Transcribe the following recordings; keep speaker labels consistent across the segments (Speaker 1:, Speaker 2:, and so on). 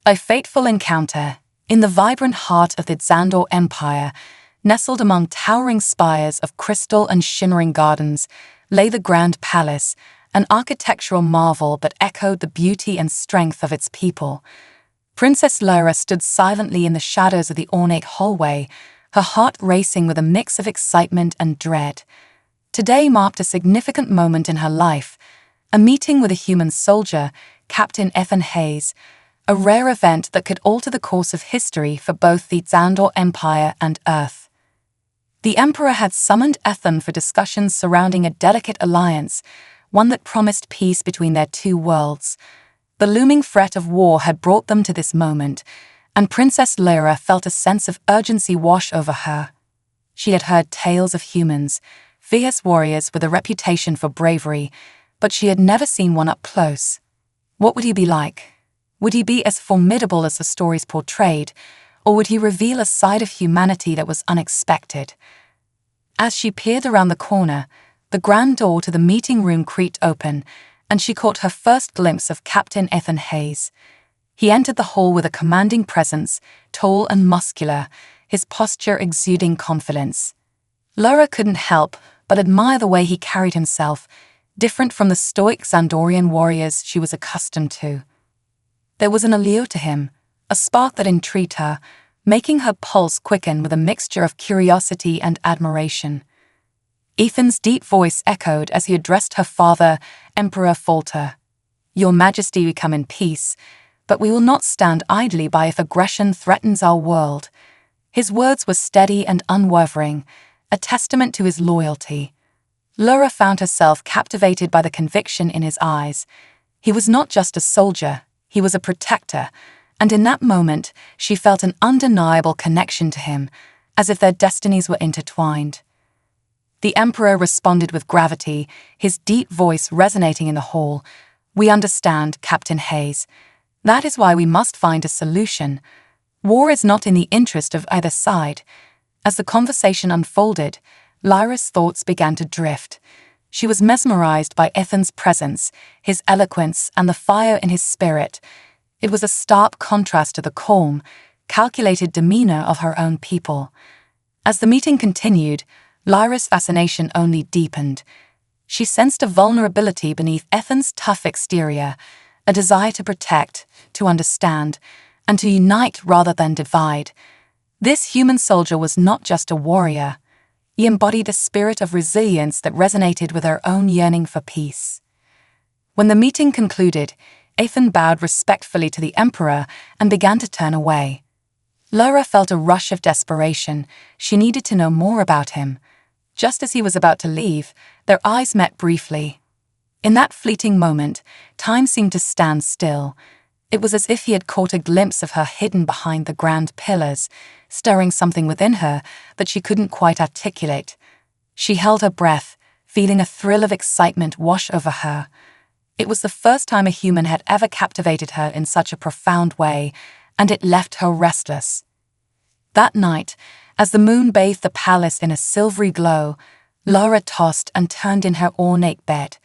Speaker 1: A fateful encounter. In the vibrant heart of the Xandor Empire, nestled among towering spires of crystal and shimmering gardens, lay the Grand Palace, an architectural marvel that echoed the beauty and strength of its people. Princess Lyra stood silently in the shadows of the ornate hallway, her heart racing with a mix of excitement and dread. Today marked a significant moment in her life, a meeting with a human soldier, Captain Ethan Hayes, a rare event that could alter the course of history for both the Xandor Empire and Earth. The Emperor had summoned Ethan for discussions surrounding a delicate alliance, one that promised peace between their two worlds. The looming threat of war had brought them to this moment, and Princess Lyra felt a sense of urgency wash over her. She had heard tales of humans, fierce warriors with a reputation for bravery, but she had never seen one up close. What would he be like? Would he be as formidable as the stories portrayed, or would he reveal a side of humanity that was unexpected? As she peered around the corner, the grand door to the meeting room creaked open, and she caught her first glimpse of Captain Ethan Hayes. He entered the hall with a commanding presence, tall and muscular, his posture exuding confidence. Lyra couldn't help but admire the way he carried himself, different from the stoic Xandorian warriors she was accustomed to. There was an allure to him, a spark that intrigued her, making her pulse quicken with a mixture of curiosity and admiration. Ethan's deep voice echoed as he addressed her father, Emperor Falter. "Your Majesty, we come in peace, but we will not stand idly by if aggression threatens our world." His words were steady and unwavering, a testament to his loyalty. Lyra found herself captivated by the conviction in his eyes. He was not just a soldier, he was a protector, and in that moment she felt an undeniable connection to him, as if their destinies were intertwined. The Emperor responded with gravity, his deep voice resonating in the hall. "We understand, Captain Hayes. That is why we must find a solution. War is not in the interest of either side." As the conversation unfolded, Lyra's thoughts began to drift. She was mesmerized by Ethan's presence, his eloquence, and the fire in his spirit. It was a stark contrast to the calm, calculated demeanor of her own people. As the meeting continued, Lyra's fascination only deepened. She sensed a vulnerability beneath Ethan's tough exterior, a desire to protect, to understand, and to unite rather than divide. This human soldier was not just a warrior. He embodied a spirit of resilience that resonated with her own yearning for peace. When the meeting concluded, Ethan bowed respectfully to the Emperor and began to turn away. Lyra felt a rush of desperation. She needed to know more about him. Just as he was about to leave, their eyes met briefly. In that fleeting moment, time seemed to stand still. It was as if he had caught a glimpse of her hidden behind the grand pillars, stirring something within her that she couldn't quite articulate. She held her breath, feeling a thrill of excitement wash over her. It was the first time a human had ever captivated her in such a profound way, and it left her restless. That night, as the moon bathed the palace in a silvery glow, Lyra tossed and turned in her ornate bed.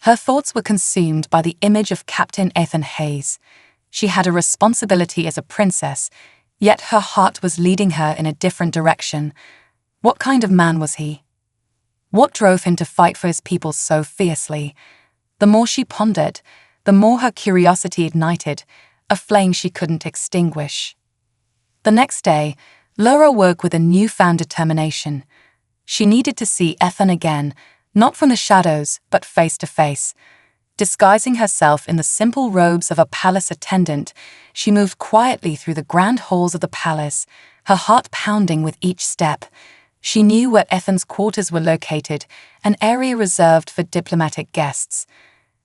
Speaker 1: Her thoughts were consumed by the image of Captain Ethan Hayes. She had a responsibility as a princess, yet her heart was leading her in a different direction. What kind of man was he? What drove him to fight for his people so fiercely? The more she pondered, the more her curiosity ignited, a flame she couldn't extinguish. The next day, Lyra woke with a newfound determination. She needed to see Ethan again, not from the shadows, but face to face. Disguising herself in the simple robes of a palace attendant, she moved quietly through the grand halls of the palace, her heart pounding with each step. She knew where Ethan's quarters were located, an area reserved for diplomatic guests.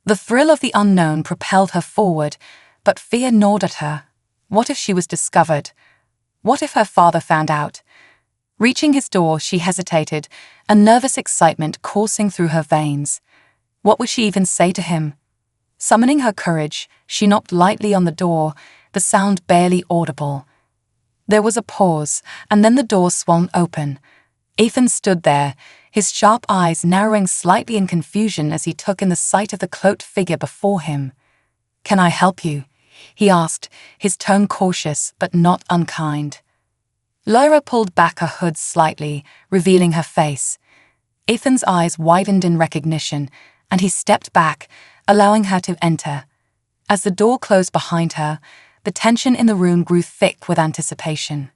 Speaker 1: The thrill of the unknown propelled her forward, but fear gnawed at her. What if she was discovered? What if her father found out? Reaching his door, she hesitated, a nervous excitement coursing through her veins. What would she even say to him? Summoning her courage, she knocked lightly on the door, the sound barely audible. There was a pause, and then the door swung open. Ethan stood there, his sharp eyes narrowing slightly in confusion as he took in the sight of the cloaked figure before him. "Can I help you?" he asked, his tone cautious but not unkind. Lyra pulled back her hood slightly, revealing her face. Ethan's eyes widened in recognition, and he stepped back, allowing her to enter. As the door closed behind her, the tension in the room grew thick with anticipation.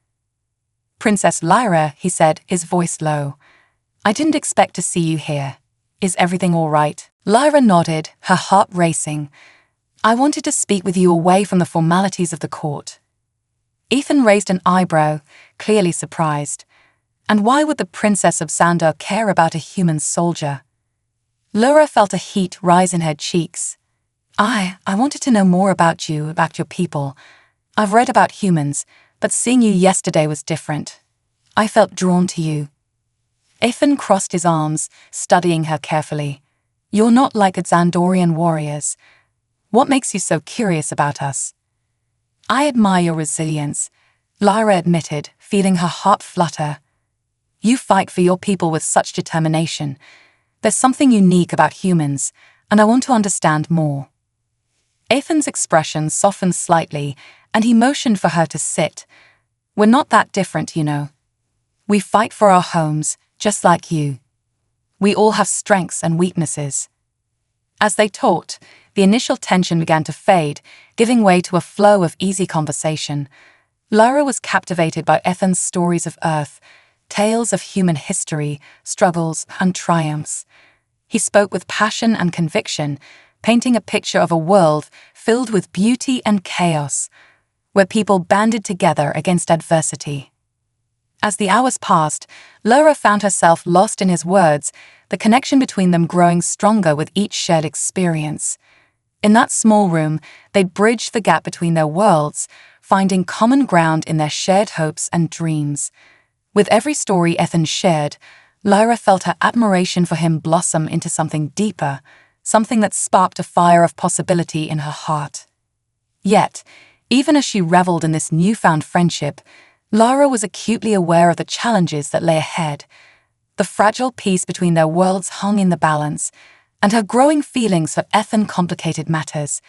Speaker 1: "Princess Lyra," he said, his voice low. "I didn't expect to see you here. Is everything all right?" Lyra nodded, her heart racing. "I wanted to speak with you away from the formalities of the court." Ethan raised an eyebrow, clearly surprised. And why would the Princess of Xandar care about a human soldier? Lyra felt a heat rise in her cheeks. I wanted to know more about you, about your people. I've read about humans, but seeing you yesterday was different. I felt drawn to you." Ethan crossed his arms, studying her carefully. "You're not like the Xandorian warriors. What makes you so curious about us?" "I admire your resilience," Lyra admitted, feeling her heart flutter. "You fight for your people with such determination. There's something unique about humans, and I want to understand more." Ethan's expression softened slightly, and he motioned for her to sit. "We're not that different, you know. We fight for our homes, just like you. We all have strengths and weaknesses." As they talked, the initial tension began to fade, giving way to a flow of easy conversation. Lyra was captivated by Ethan's stories of Earth, tales of human history, struggles, and triumphs. He spoke with passion and conviction, painting a picture of a world filled with beauty and chaos, where people banded together against adversity. As the hours passed, Lyra found herself lost in his words, the connection between them growing stronger with each shared experience. In that small room, they bridged the gap between their worlds, finding common ground in their shared hopes and dreams. With every story Ethan shared, Lyra felt her admiration for him blossom into something deeper, something that sparked a fire of possibility in her heart. Yet, even as she reveled in this newfound friendship, Lyra was acutely aware of the challenges that lay ahead. The fragile peace between their worlds hung in the balance, and her growing feelings for Ethan complicated matters.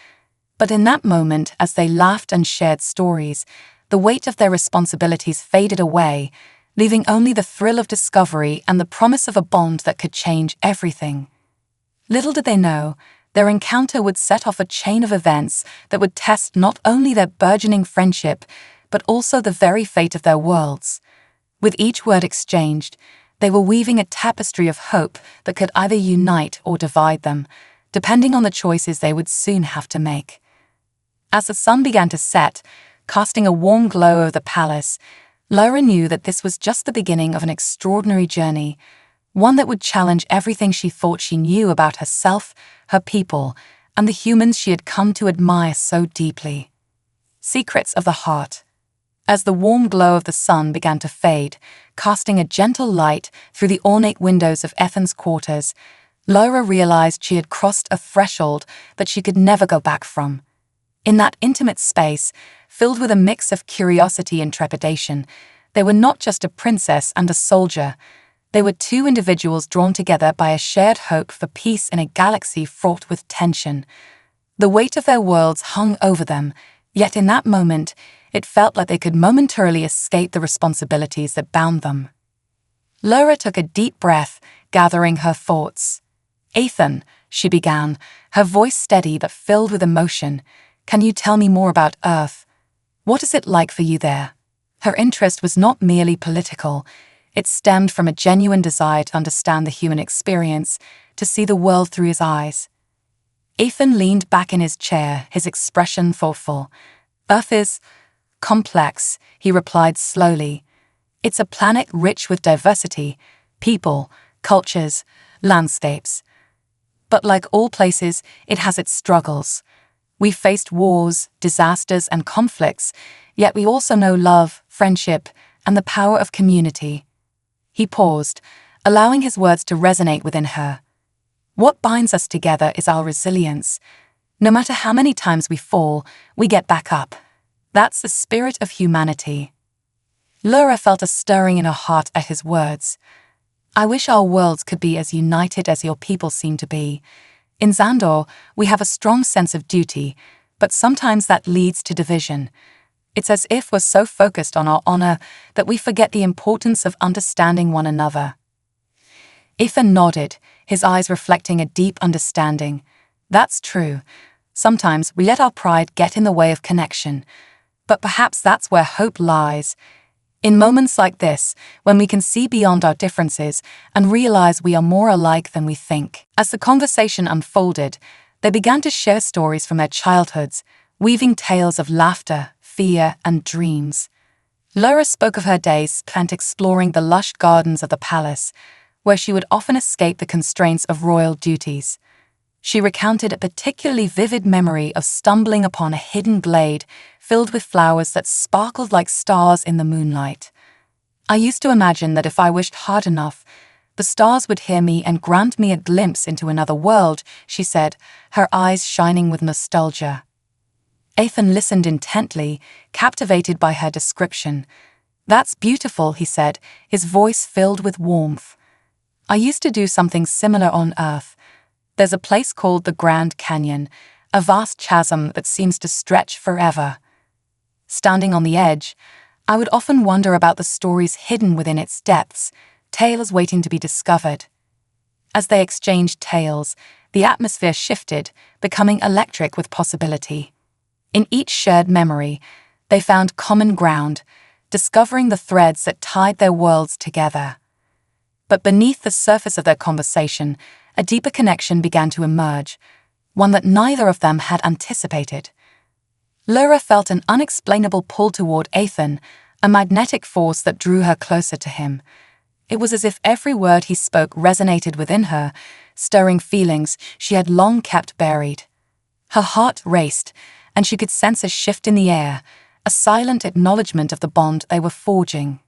Speaker 1: But in that moment, as they laughed and shared stories, the weight of their responsibilities faded away, leaving only the thrill of discovery and the promise of a bond that could change everything. Little did they know, their encounter would set off a chain of events that would test not only their burgeoning friendship, but also the very fate of their worlds. With each word exchanged, they were weaving a tapestry of hope that could either unite or divide them, depending on the choices they would soon have to make. As the sun began to set, casting a warm glow over the palace, Lyra knew that this was just the beginning of an extraordinary journey, one that would challenge everything she thought she knew about herself, her people, and the humans she had come to admire so deeply. Secrets of the Heart. As the warm glow of the sun began to fade, casting a gentle light through the ornate windows of Ethan's quarters, Lyra realized she had crossed a threshold that she could never go back from. In that intimate space, filled with a mix of curiosity and trepidation, they were not just a princess and a soldier. They were two individuals drawn together by a shared hope for peace in a galaxy fraught with tension. The weight of their worlds hung over them, yet in that moment, it felt like they could momentarily escape the responsibilities that bound them. Lyra took a deep breath, gathering her thoughts. "Ethan," she began, her voice steady but filled with emotion, "can you tell me more about Earth? What is it like for you there?" Her interest was not merely political. It stemmed from a genuine desire to understand the human experience, to see the world through his eyes. Ethan leaned back in his chair, his expression thoughtful. "Earth is complex," he replied slowly. "It's a planet rich with diversity, people, cultures, landscapes. But like all places, it has its struggles. We faced wars, disasters, and conflicts, yet we also know love, friendship, and the power of community." He paused, allowing his words to resonate within her. "What binds us together is our resilience. No matter how many times we fall, we get back up. That's the spirit of humanity." Lyra felt a stirring in her heart at his words. "I wish our worlds could be as united as your people seem to be. In Xandor, we have a strong sense of duty, But sometimes that leads to division. It's as if we're so focused on our honor that we forget the importance of understanding one another. Ethan nodded, his eyes reflecting a deep understanding. That's true. Sometimes we let our pride get in the way of connection. But perhaps that's where hope lies. In moments like this, when we can see beyond our differences and realize we are more alike than we think. As the conversation unfolded, they began to share stories from their childhoods, weaving tales of laughter, fear, and dreams. Laura spoke of her days spent exploring the lush gardens of the palace, where she would often escape the constraints of royal duties. She recounted a particularly vivid memory of stumbling upon a hidden glade filled with flowers that sparkled like stars in the moonlight. I used to imagine that if I wished hard enough, the stars would hear me and grant me a glimpse into another world, she said, her eyes shining with nostalgia. Ethan listened intently, captivated by her description. That's beautiful, he said, his voice filled with warmth. I used to do something similar on Earth. There's a place called the Grand Canyon, a vast chasm that seems to stretch forever. Standing on the edge, I would often wonder about the stories hidden within its depths, tales waiting to be discovered. As they exchanged tales, the atmosphere shifted, becoming electric with possibility. In each shared memory, they found common ground, discovering the threads that tied their worlds together. But beneath the surface of their conversation, a deeper connection began to emerge, one that neither of them had anticipated. Laura felt an unexplainable pull toward Ethan, a magnetic force that drew her closer to him. It was as if every word he spoke resonated within her, stirring feelings she had long kept buried. Her heart raced, and she could sense a shift in the air, a silent acknowledgement of the bond they were forging.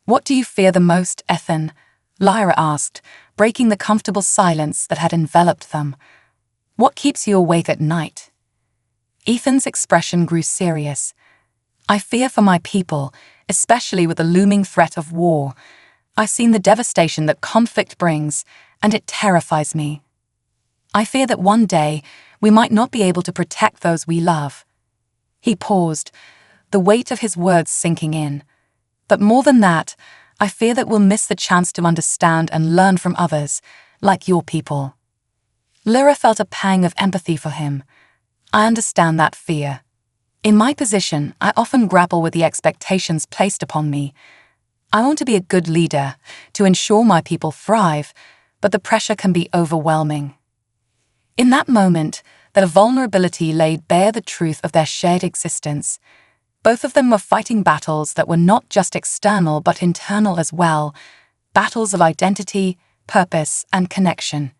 Speaker 1: "What do you fear the most, Ethan?" Lyra asked, breaking the comfortable silence that had enveloped them. "What keeps you awake at night?" Ethan's expression grew serious. "I fear for my people, especially with the looming threat of war. I've seen the devastation that conflict brings, and it terrifies me. I fear that one day we might not be able to protect those we love." He paused, the weight of his words sinking in. "But more than that, I fear that we'll miss the chance to understand and learn from others, like your people." Lyra felt a pang of empathy for him. "I understand that fear. In my position, I often grapple with the expectations placed upon me. I want to be a good leader, to ensure my people thrive, but the pressure can be overwhelming." In that moment, their vulnerability laid bare the truth of their shared existence. Both of them were fighting battles that were not just external but internal as well, battles of identity, purpose, and connection.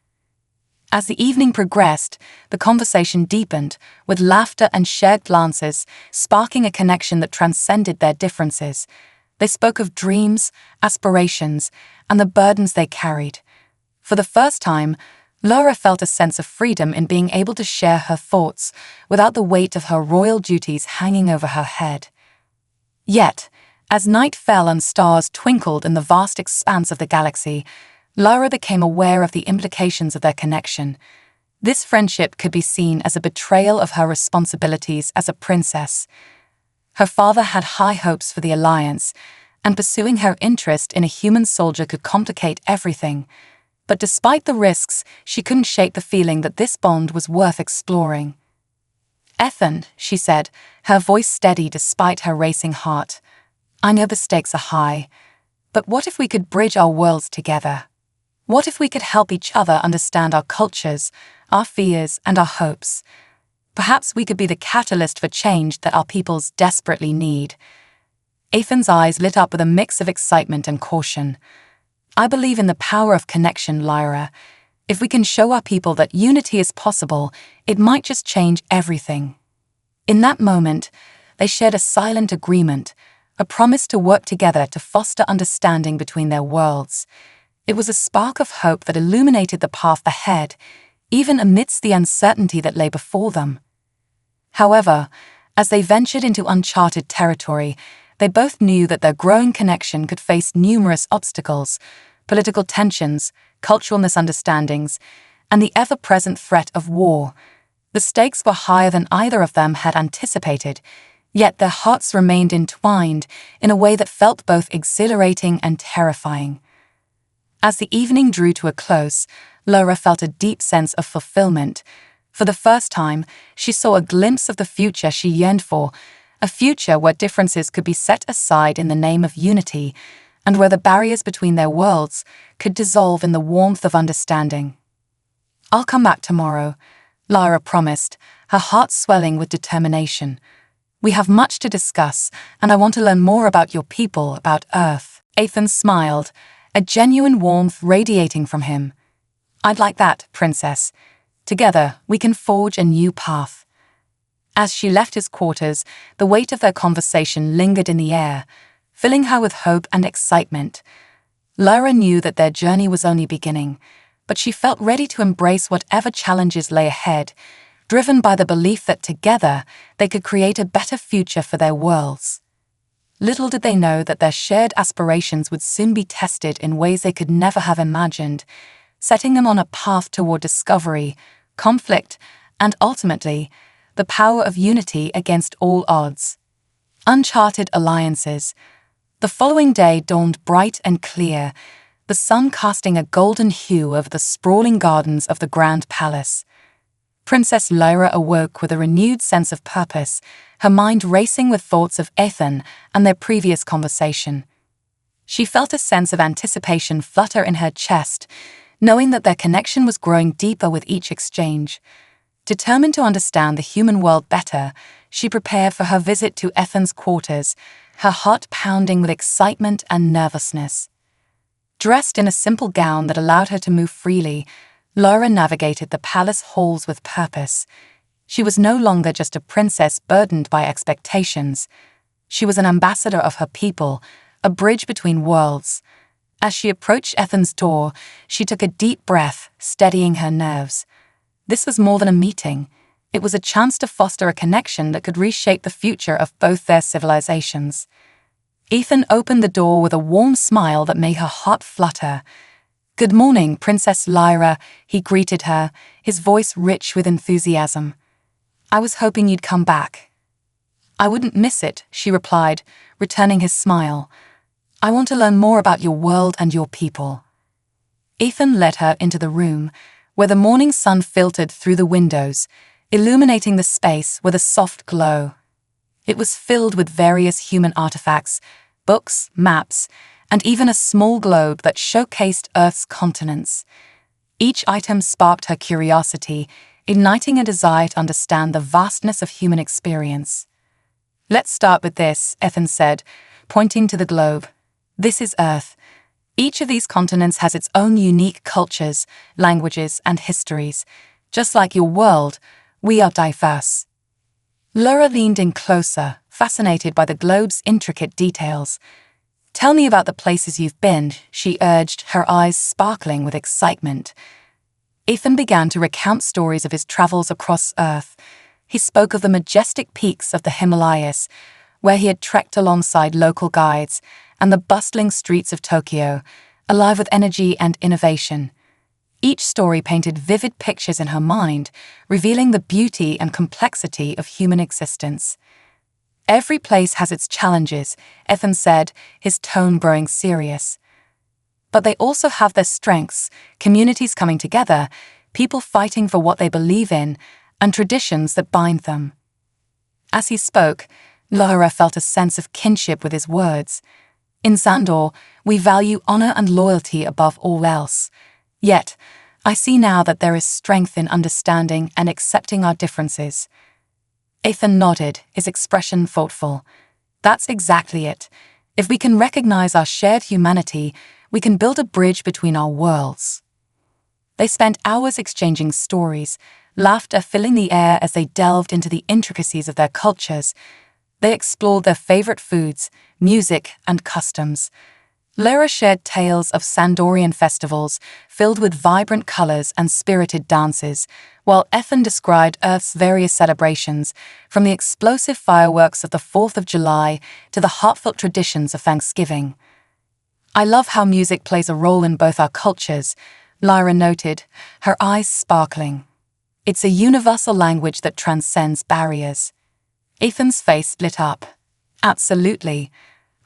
Speaker 1: As the evening progressed, the conversation deepened, with laughter and shared glances sparking a connection that transcended their differences. They spoke of dreams, aspirations, and the burdens they carried. For the first time, Laura felt a sense of freedom in being able to share her thoughts without the weight of her royal duties hanging over her head. Yet, as night fell and stars twinkled in the vast expanse of the galaxy, Laura became aware of the implications of their connection. This friendship could be seen as a betrayal of her responsibilities as a princess. Her father had high hopes for the alliance, and pursuing her interest in a human soldier could complicate everything. But despite the risks, she couldn't shake the feeling that this bond was worth exploring. "Ethan," she said, her voice steady despite her racing heart, "I know the stakes are high, but what if we could bridge our worlds together? What if we could help each other understand our cultures, our fears, and our hopes? Perhaps we could be the catalyst for change that our peoples desperately need." Ethan's eyes lit up with a mix of excitement and caution. "I believe in the power of connection, Lyra. If we can show our people that unity is possible, it might just change everything." In that moment, they shared a silent agreement, a promise to work together to foster understanding between their worlds. It was a spark of hope that illuminated the path ahead, even amidst the uncertainty that lay before them. However, as they ventured into uncharted territory, they both knew that their growing connection could face numerous obstacles: political tensions, cultural misunderstandings, and the ever-present threat of war. The stakes were higher than either of them had anticipated, yet their hearts remained entwined in a way that felt both exhilarating and terrifying. As the evening drew to a close, Laura felt a deep sense of fulfillment. For the first time, she saw a glimpse of the future she yearned for, a future where differences could be set aside in the name of unity, and where the barriers between their worlds could dissolve in the warmth of understanding. "I'll come back tomorrow," Lara promised, her heart swelling with determination. "We have much to discuss, and I want to learn more about your people, about Earth." Ethan smiled, a genuine warmth radiating from him. "I'd like that, Princess. Together, we can forge a new path." As she left his quarters, the weight of their conversation lingered in the air, filling her with hope and excitement. Lara knew that their journey was only beginning, but she felt ready to embrace whatever challenges lay ahead, driven by the belief that together they could create a better future for their worlds. Little did they know that their shared aspirations would soon be tested in ways they could never have imagined, setting them on a path toward discovery, conflict, and ultimately, the power of unity against all odds. Uncharted alliances. The following day dawned bright and clear, the sun casting a golden hue over the sprawling gardens of the Grand Palace. Princess Lyra awoke with a renewed sense of purpose, her mind racing with thoughts of Ethan and their previous conversation. She felt a sense of anticipation flutter in her chest, knowing that their connection was growing deeper with each exchange. Determined to understand the human world better, she prepared for her visit to Ethan's quarters, her heart pounding with excitement and nervousness. Dressed in a simple gown that allowed her to move freely, Laura navigated the palace halls with purpose. She was no longer just a princess burdened by expectations. She was an ambassador of her people, a bridge between worlds. As she approached Ethan's door, she took a deep breath, steadying her nerves. This was more than a meeting. It was a chance to foster a connection that could reshape the future of both their civilizations. Ethan opened the door with a warm smile that made her heart flutter. "Good morning, Princess Lyra," he greeted her, his voice rich with enthusiasm. "I was hoping you'd come back." "I wouldn't miss it," she replied, returning his smile. "I want to learn more about your world and your people." Ethan led her into the room, where the morning sun filtered through the windows, illuminating the space with a soft glow. It was filled with various human artifacts, books, maps, and even a small globe that showcased Earth's continents. Each item sparked her curiosity, igniting a desire to understand the vastness of human experience. "Let's start with this," Ethan said, pointing to the globe. "This is Earth. Each of these continents has its own unique cultures, languages, and histories. Just like your world, we are diverse." Laura leaned in closer, fascinated by the globe's intricate details. "Tell me about the places you've been," she urged, her eyes sparkling with excitement. Ethan began to recount stories of his travels across Earth. He spoke of the majestic peaks of the Himalayas, where he had trekked alongside local guides, and the bustling streets of Tokyo, alive with energy and innovation. Each story painted vivid pictures in her mind, revealing the beauty and complexity of human existence. "Every place has its challenges," Ethan said, his tone growing serious. "But they also have their strengths, communities coming together, people fighting for what they believe in, and traditions that bind them." As he spoke, Laura felt a sense of kinship with his words. "In Zandor, we value honor and loyalty above all else. Yet, I see now that there is strength in understanding and accepting our differences." Ethan nodded, his expression thoughtful. "That's exactly it. If we can recognize our shared humanity, we can build a bridge between our worlds." They spent hours exchanging stories, laughter filling the air as they delved into the intricacies of their cultures. They explored their favorite foods, music, and customs. Lara shared tales of Sandorian festivals filled with vibrant colors and spirited dances, while Ethan described Earth's various celebrations, from the explosive fireworks of the 4th of July to the heartfelt traditions of Thanksgiving. "I love how music plays a role in both our cultures," Lyra noted, her eyes sparkling. It's a universal language that transcends barriers. Ethan's face lit up. Absolutely.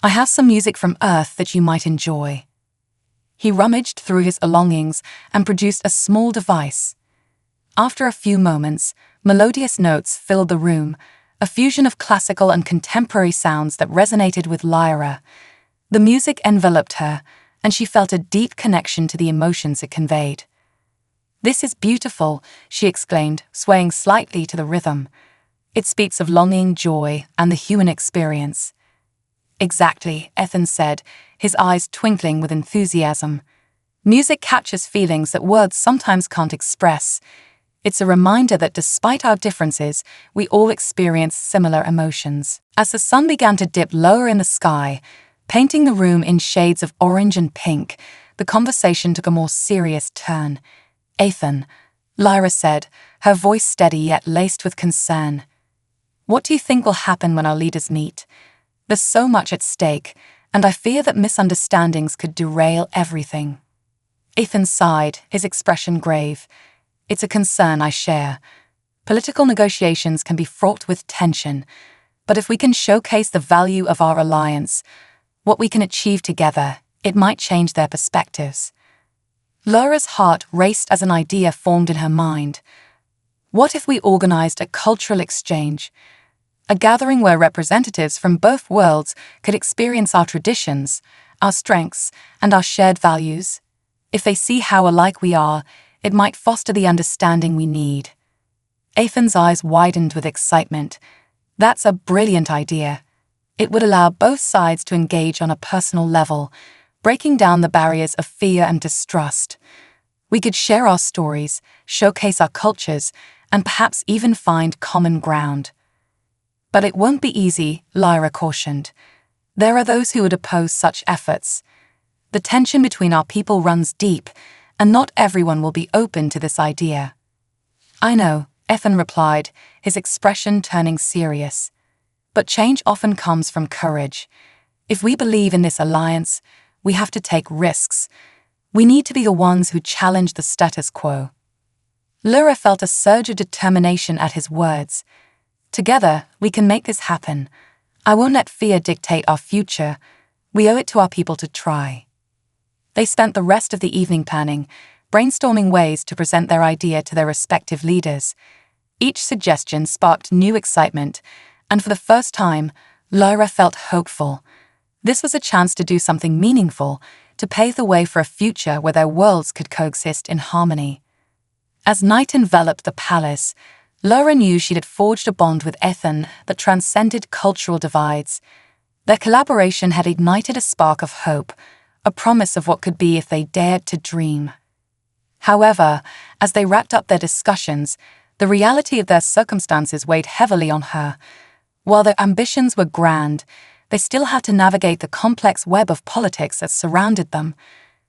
Speaker 1: I have some music from Earth that you might enjoy. He rummaged through his belongings and produced a small device. After a few moments, melodious notes filled the room, a fusion of classical and contemporary sounds that resonated with Lyra. The music enveloped her, and she felt a deep connection to the emotions it conveyed. "This is beautiful," she exclaimed, swaying slightly to the rhythm. "It speaks of longing, joy, and the human experience." "Exactly," Ethan said, his eyes twinkling with enthusiasm. "Music captures feelings that words sometimes can't express. It's a reminder that despite our differences, we all experience similar emotions." As the sun began to dip lower in the sky, painting the room in shades of orange and pink, the conversation took a more serious turn. "Ethan," Lyra said, her voice steady yet laced with concern. "What do you think will happen when our leaders meet? There's so much at stake, and I fear that misunderstandings could derail everything." Ethan sighed, his expression grave. "It's a concern I share. Political negotiations can be fraught with tension, but if we can showcase the value of our alliance, what we can achieve together, it might change their perspectives." Laura's heart raced as an idea formed in her mind. What if we organized a cultural exchange? A gathering where representatives from both worlds could experience our traditions, our strengths, and our shared values. If they see how alike we are, it might foster the understanding we need. Ethan's eyes widened with excitement. "That's a brilliant idea. It would allow both sides to engage on a personal level, breaking down the barriers of fear and distrust. We could share our stories, showcase our cultures, and perhaps even find common ground." "But it won't be easy," Lyra cautioned. "There are those who would oppose such efforts. The tension between our people runs deep, and not everyone will be open to this idea." "I know," Ethan replied, his expression turning serious. "But change often comes from courage. If we believe in this alliance, we have to take risks. We need to be the ones who challenge the status quo." Lyra felt a surge of determination at his words. "Together, we can make this happen. I won't let fear dictate our future. We owe it to our people to try." They spent the rest of the evening planning, brainstorming ways to present their idea to their respective leaders. Each suggestion sparked new excitement, and for the first time, Lyra felt hopeful. This was a chance to do something meaningful, to pave the way for a future where their worlds could coexist in harmony. As night enveloped the palace, Lyra knew she had forged a bond with Ethan that transcended cultural divides. Their collaboration had ignited a spark of hope, a promise of what could be if they dared to dream. However, as they wrapped up their discussions, the reality of their circumstances weighed heavily on her. While their ambitions were grand, they still had to navigate the complex web of politics that surrounded them.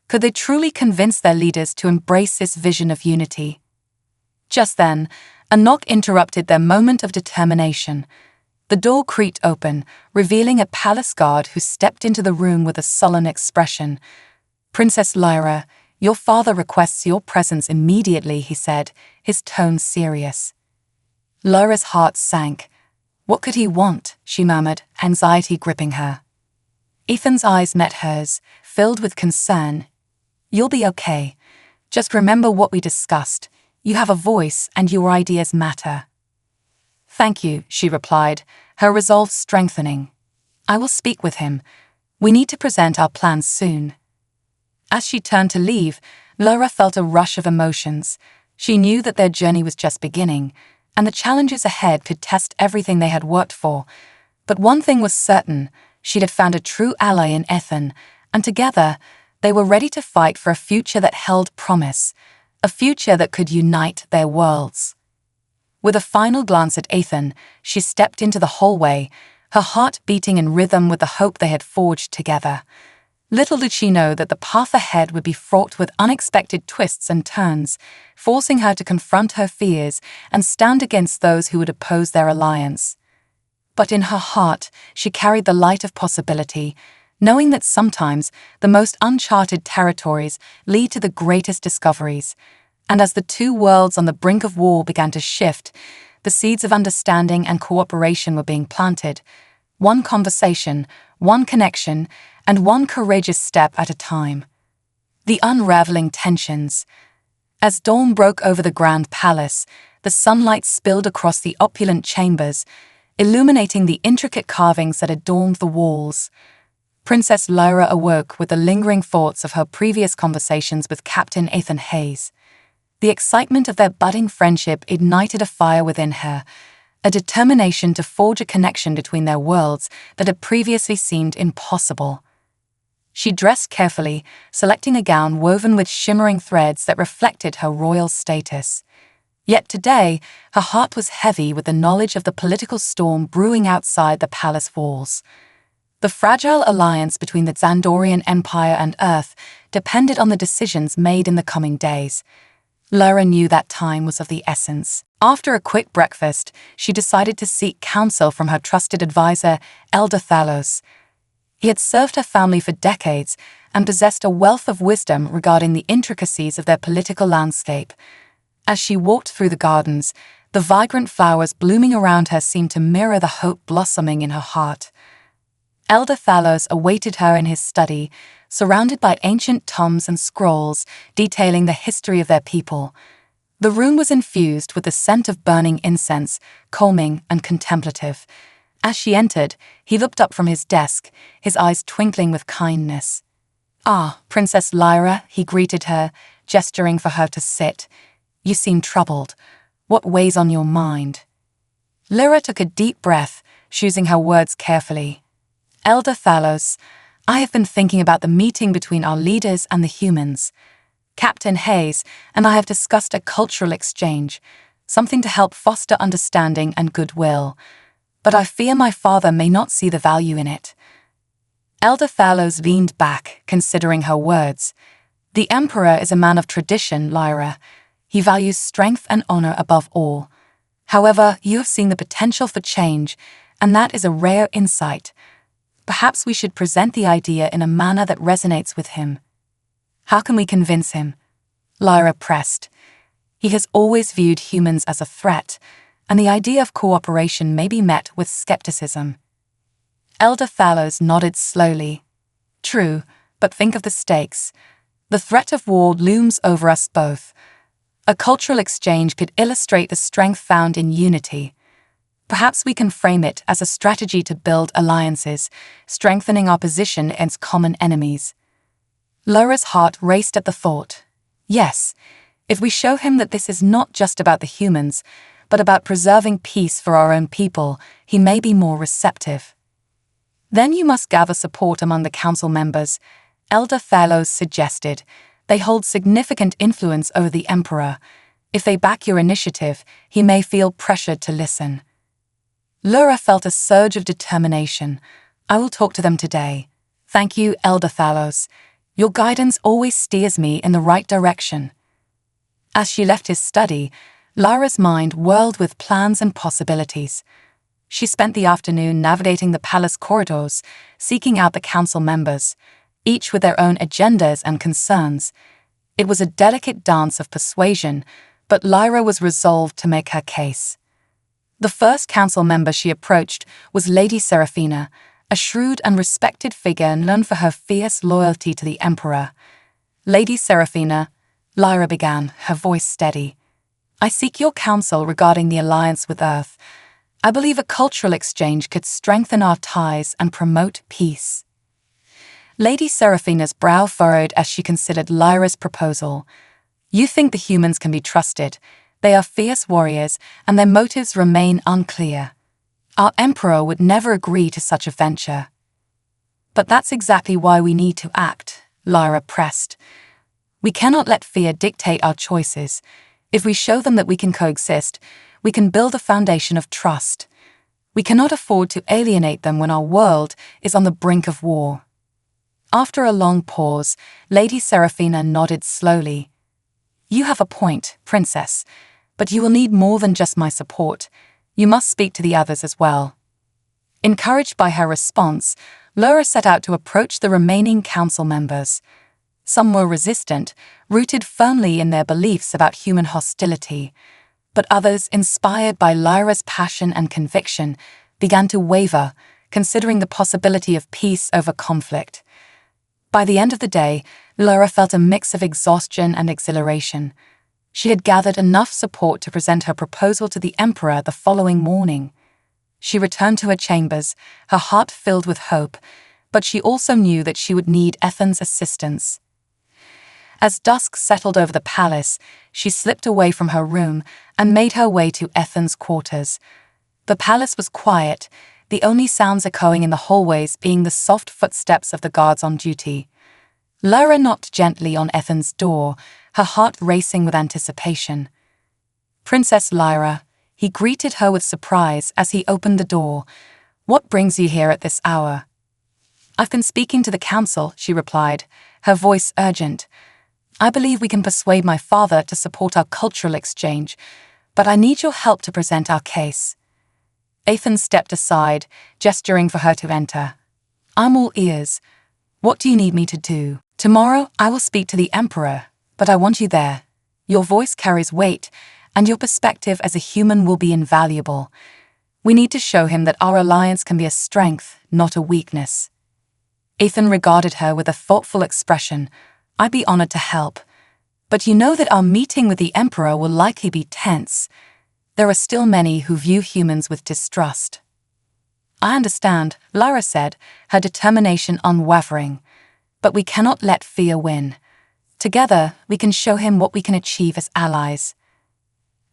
Speaker 1: Could they truly convince their leaders to embrace this vision of unity? Just then, a knock interrupted their moment of determination. The door creaked open, revealing a palace guard who stepped into the room with a sullen expression. "Princess Lyra, your father requests your presence immediately," he said, his tone serious. Lyra's heart sank. What could he want? She murmured, anxiety gripping her. Ethan's eyes met hers, filled with concern. "You'll be okay. Just remember what we discussed. You have a voice and your ideas matter." "Thank you," she replied, her resolve strengthening. "I will speak with him. We need to present our plans soon." As she turned to leave, Lyra felt a rush of emotions. She knew that their journey was just beginning, and the challenges ahead could test everything they had worked for. But one thing was certain, she had found a true ally in Ethan, and together, they were ready to fight for a future that held promise, a future that could unite their worlds. With a final glance at Ethan, she stepped into the hallway, her heart beating in rhythm with the hope they had forged together. Little did she know that the path ahead would be fraught with unexpected twists and turns, forcing her to confront her fears and stand against those who would oppose their alliance. But in her heart, she carried the light of possibility, knowing that sometimes the most uncharted territories lead to the greatest discoveries. And as the two worlds on the brink of war began to shift, the seeds of understanding and cooperation were being planted, one conversation, one connection, and one courageous step at a time. The unraveling tensions. As dawn broke over the grand palace, the sunlight spilled across the opulent chambers, illuminating the intricate carvings that adorned the walls. Princess Lyra awoke with the lingering thoughts of her previous conversations with Captain Ethan Hayes. The excitement of their budding friendship ignited a fire within her, a determination to forge a connection between their worlds that had previously seemed impossible. She dressed carefully, selecting a gown woven with shimmering threads that reflected her royal status. Yet today, her heart was heavy with the knowledge of the political storm brewing outside the palace walls. The fragile alliance between the Xandorian Empire and Earth depended on the decisions made in the coming days. Lyra knew that time was of the essence. After a quick breakfast, she decided to seek counsel from her trusted advisor, Elder Thalos. He had served her family for decades and possessed a wealth of wisdom regarding the intricacies of their political landscape. As she walked through the gardens, the vibrant flowers blooming around her seemed to mirror the hope blossoming in her heart. Elder Thalos awaited her in his study, surrounded by ancient tomes and scrolls detailing the history of their people. The room was infused with the scent of burning incense, calming and contemplative. As she entered, he looked up from his desk, his eyes twinkling with kindness. "Ah, Princess Lyra," he greeted her, gesturing for her to sit. "You seem troubled. What weighs on your mind?" Lyra took a deep breath, choosing her words carefully. "Elder Thalos, I have been thinking about the meeting between our leaders and the humans. Captain Hayes and I have discussed a cultural exchange, something to help foster understanding and goodwill. But I fear my father may not see the value in it." Elder Thalos leaned back, considering her words. "The Emperor is a man of tradition, Lyra. He values strength and honor above all. However, you have seen the potential for change, and that is a rare insight. Perhaps we should present the idea in a manner that resonates with him." "How can we convince him?" Lyra pressed. "He has always viewed humans as a threat, and the idea of cooperation may be met with skepticism." Elder Thalos nodded slowly. "True, but think of the stakes. The threat of war looms over us both. A cultural exchange could illustrate the strength found in unity. Perhaps we can frame it as a strategy to build alliances, strengthening our position against common enemies." Lyra's heart raced at the thought. Yes, if we show him that this is not just about the humans, but about preserving peace for our own people, he may be more receptive. "Then you must gather support among the council members," Elder Thalos suggested. "They hold significant influence over the Emperor. If they back your initiative, he may feel pressured to listen." Lyra felt a surge of determination. "I will talk to them today. Thank you, Elder Thalos. Your guidance always steers me in the right direction." As she left his study, Lyra's mind whirled with plans and possibilities. She spent the afternoon navigating the palace corridors, seeking out the council members, each with their own agendas and concerns. It was a delicate dance of persuasion, but Lyra was resolved to make her case. The first council member she approached was Lady Seraphina, a shrewd and respected figure known for her fierce loyalty to the Emperor. "Lady Seraphina," Lyra began, her voice steady, "I seek your counsel regarding the alliance with Earth. I believe a cultural exchange could strengthen our ties and promote peace." Lady Seraphina's brow furrowed as she considered Lyra's proposal. "You think the humans can be trusted. They are fierce warriors, and their motives remain unclear. Our Emperor would never agree to such a venture." "But that's exactly why we need to act," Lyra pressed. "We cannot let fear dictate our choices. If we show them that we can coexist, we can build a foundation of trust. We cannot afford to alienate them when our world is on the brink of war." After a long pause, Lady Seraphina nodded slowly. "You have a point, Princess, but you will need more than just my support. You must speak to the others as well." Encouraged by her response, Lyra set out to approach the remaining council members. Some were resistant, rooted firmly in their beliefs about human hostility, but others, inspired by Lyra's passion and conviction, began to waver, considering the possibility of peace over conflict. By the end of the day, Lyra felt a mix of exhaustion and exhilaration. She had gathered enough support to present her proposal to the Emperor the following morning. She returned to her chambers, her heart filled with hope, but she also knew that she would need Ethan's assistance. As dusk settled over the palace, she slipped away from her room and made her way to Ethan's quarters. The palace was quiet, the only sounds echoing in the hallways being the soft footsteps of the guards on duty. Lyra knocked gently on Ethan's door, her heart racing with anticipation. "Princess Lyra," he greeted her with surprise as he opened the door. "What brings you here at this hour?" "I've been speaking to the council," she replied, her voice urgent. "I believe we can persuade my father to support our cultural exchange, but I need your help to present our case." Ethan stepped aside, gesturing for her to enter. "I'm all ears. What do you need me to do?" "Tomorrow I will speak to the Emperor, but I want you there. Your voice carries weight, and your perspective as a human will be invaluable. We need to show him that our alliance can be a strength, not a weakness." Ethan regarded her with a thoughtful expression. "I'd be honored to help. But you know that our meeting with the Emperor will likely be tense. There are still many who view humans with distrust." "I understand," Lyra said, her determination unwavering. "But we cannot let fear win. Together, we can show him what we can achieve as allies."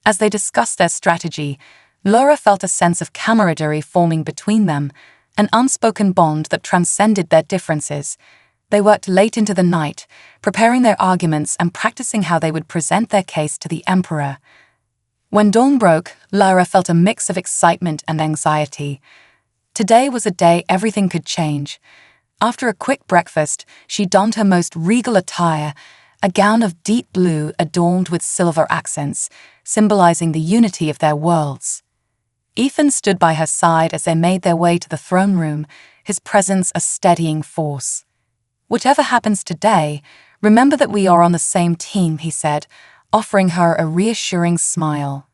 Speaker 1: As they discussed their strategy, Lyra felt a sense of camaraderie forming between them, an unspoken bond that transcended their differences. They worked late into the night, preparing their arguments and practicing how they would present their case to the Emperor. When dawn broke, Lyra felt a mix of excitement and anxiety. Today was a day everything could change. After a quick breakfast, she donned her most regal attire, a gown of deep blue adorned with silver accents, symbolizing the unity of their worlds. Ethan stood by her side as they made their way to the throne room, his presence a steadying force. "Whatever happens today, remember that we are on the same team," he said, offering her a reassuring smile.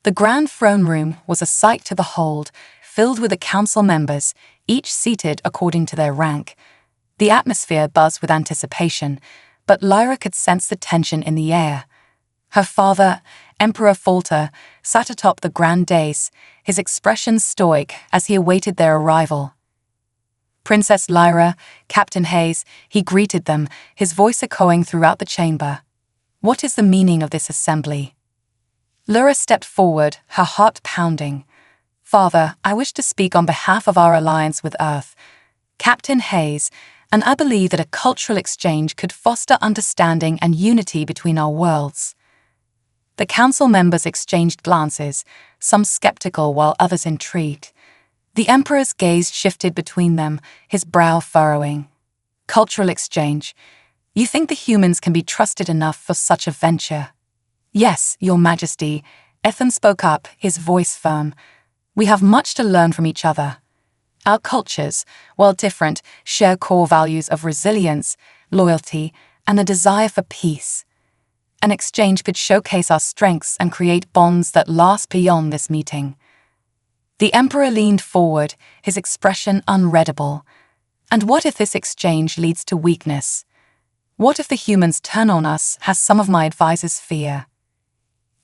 Speaker 1: The grand throne room was a sight to behold, filled with the council members, each seated according to their rank. The atmosphere buzzed with anticipation, but Lyra could sense the tension in the air. Her father, Emperor Falter, sat atop the grand dais, his expression stoic as he awaited their arrival. "Princess Lyra, Captain Hayes," he greeted them, his voice echoing throughout the chamber. "What is the meaning of this assembly?" Lyra stepped forward, her heart pounding. "Father, I wish to speak on behalf of our alliance with Earth, Captain Hayes, and I believe that a cultural exchange could foster understanding and unity between our worlds." The council members exchanged glances, some skeptical while others intrigued. The Emperor's gaze shifted between them, his brow furrowing. "Cultural exchange. You think the humans can be trusted enough for such a venture?" "Yes, Your Majesty," Ethan spoke up, his voice firm. "We have much to learn from each other. Our cultures, while different, share core values of resilience, loyalty, and a desire for peace. An exchange could showcase our strengths and create bonds that last beyond this meeting." The Emperor leaned forward, his expression unreadable. "And what if this exchange leads to weakness? What if the humans turn on us, as some of my advisors fear?"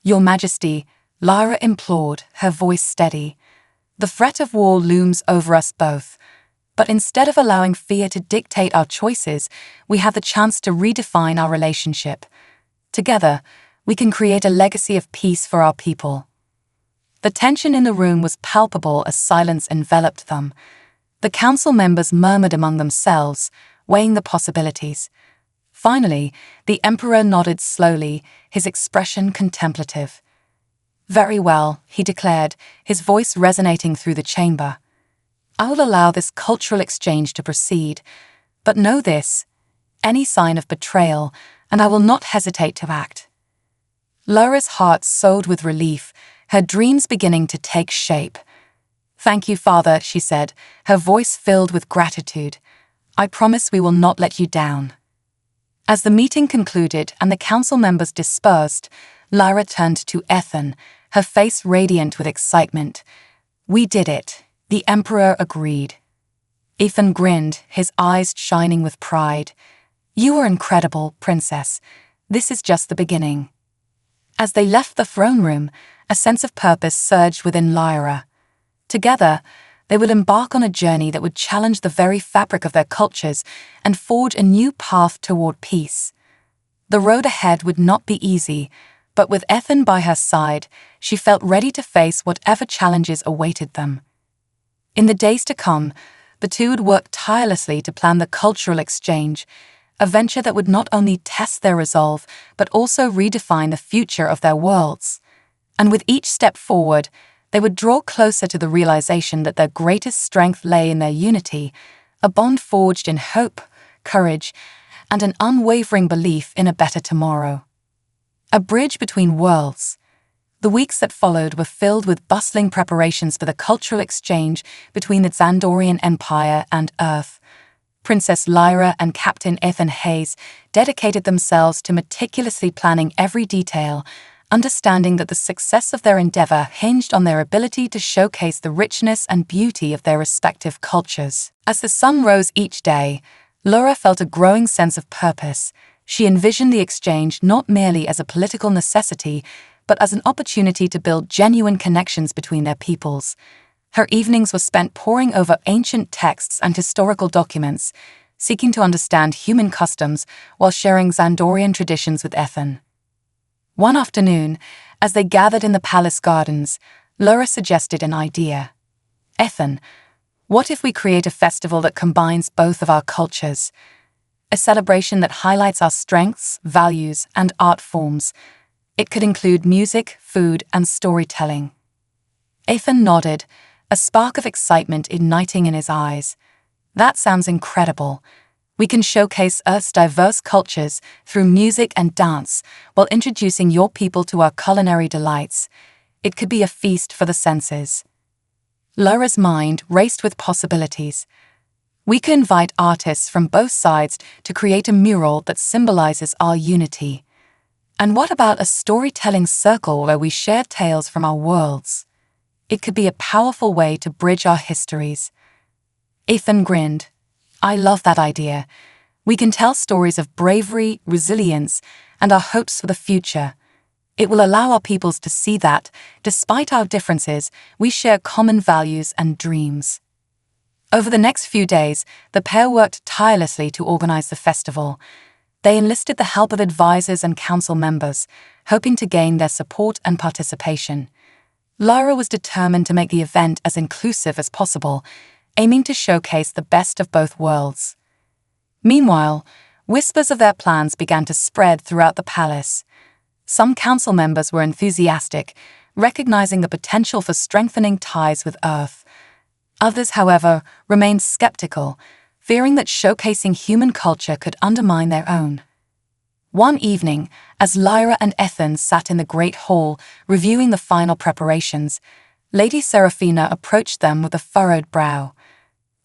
Speaker 1: "Your Majesty," Lyra implored, her voice steady. "The threat of war looms over us both. But instead of allowing fear to dictate our choices, we have the chance to redefine our relationship. Together, we can create a legacy of peace for our people." The tension in the room was palpable as silence enveloped them. The council members murmured among themselves, weighing the possibilities. Finally, the Emperor nodded slowly, his expression contemplative. "Very well," he declared, his voice resonating through the chamber. "I will allow this cultural exchange to proceed, but know this: any sign of betrayal, and I will not hesitate to act." Lyra's heart soared with relief, her dreams beginning to take shape. "Thank you, Father," she said, her voice filled with gratitude. "I promise we will not let you down." As the meeting concluded and the council members dispersed, Lyra turned to Ethan, her face radiant with excitement. "We did it," the Emperor agreed. Ethan grinned, his eyes shining with pride. "You are incredible, Princess. This is just the beginning." As they left the throne room, a sense of purpose surged within Lyra. Together, they would embark on a journey that would challenge the very fabric of their cultures and forge a new path toward peace. The road ahead would not be easy, but with Ethan by her side, she felt ready to face whatever challenges awaited them. In the days to come, the two would work tirelessly to plan the cultural exchange, a venture that would not only test their resolve, but also redefine the future of their worlds. And with each step forward, they would draw closer to the realization that their greatest strength lay in their unity, a bond forged in hope, courage, and an unwavering belief in a better tomorrow. A bridge between worlds. The weeks that followed were filled with bustling preparations for the cultural exchange between the Xandorian Empire and Earth. Princess Lyra and Captain Ethan Hayes dedicated themselves to meticulously planning every detail, understanding that the success of their endeavor hinged on their ability to showcase the richness and beauty of their respective cultures. As the sun rose each day, Lyra felt a growing sense of purpose. She envisioned the exchange not merely as a political necessity, but as an opportunity to build genuine connections between their peoples. Her evenings were spent poring over ancient texts and historical documents, seeking to understand human customs while sharing Xandorian traditions with Ethan. One afternoon, as they gathered in the palace gardens, Lyra suggested an idea. "Ethan, what if we create a festival that combines both of our cultures? A celebration that highlights our strengths, values, and art forms. It could include music, food, and storytelling." Ethan nodded, a spark of excitement igniting in his eyes. "That sounds incredible. We can showcase Earth's diverse cultures through music and dance while introducing your people to our culinary delights. It could be a feast for the senses." Lyra's mind raced with possibilities. "We could invite artists from both sides to create a mural that symbolizes our unity. And what about a storytelling circle where we share tales from our worlds? It could be a powerful way to bridge our histories." Ethan grinned. "I love that idea. We can tell stories of bravery, resilience, and our hopes for the future. It will allow our peoples to see that, despite our differences, we share common values and dreams." Over the next few days, the pair worked tirelessly to organize the festival. They enlisted the help of advisors and council members, hoping to gain their support and participation. Lyra was determined to make the event as inclusive as possible, aiming to showcase the best of both worlds. Meanwhile, whispers of their plans began to spread throughout the palace. Some council members were enthusiastic, recognizing the potential for strengthening ties with Earth. Others, however, remained skeptical, fearing that showcasing human culture could undermine their own. One evening, as Lyra and Ethan sat in the great hall reviewing the final preparations, Lady Seraphina approached them with a furrowed brow.